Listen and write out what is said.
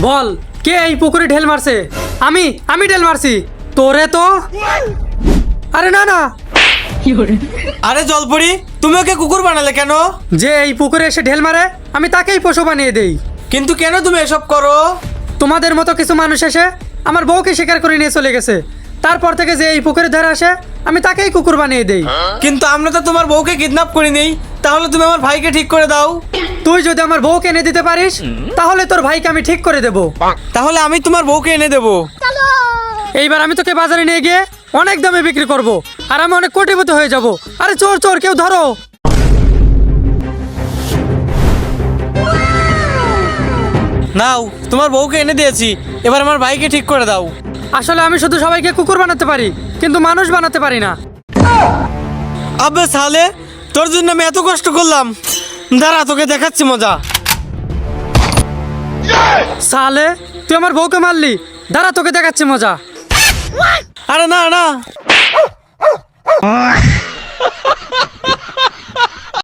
বল, কে এই পুকুরে ঢেল মারছে? আমি আমি ঢেল মারছি। তোরে তো আরে না না, আরে জলপরি, তুমি ওকে কুকুর বানালে কেন? যে এই পুকুরে এসে ঢেল মারে আমি তাকেই পশু বানিয়ে দেই। কিন্তু কেন তুমি এসব করো? তোমাদের মতো কিছু মানুষ এসে আমার বউকে শিকার করে নিয়ে চলে গেছে, তারপর থেকে যে এই পুকুরের ধারে আসে আমি তাকেই কুকুর বানিয়ে দেই। কিন্তু আমরা তো তোমার বউকে কিডন্যাপ করি নেই, তাহলে তুমি আমার ভাইকে ঠিক করে দাও। তুই যদি আমার বউকে এনে দিতে পারিস তাহলে তোর ভাইকে আমি ঠিক করে দেব। তাহলে আমি তোমার বউকে এনে দেবো। এইবার আমি তোকে বাজারে নিয়ে গিয়ে অনেক দামে বিক্রি করব, আর আমি অনেক কোটিপতি হয়ে যাব। আরে চোর চোর, কেউ ধরো। নাও, তোমার বউকে এনে দিয়েছি, এবার আমার ভাইকে ঠিক করে দাও। আসলে আমি শুধু সবাইকে কুকুর বানাতে পারি, কিন্তু মানুষ বানাতে পারি না। আবে সালে, তোর জন্য আমি এত কষ্ট করলাম, দাঁড়া তোকে দেখাচ্ছি মজা। সালে, তুই আমার বউকে মারলি, দাঁড়া তোকে দেখাচ্ছি মজা। আরে না না,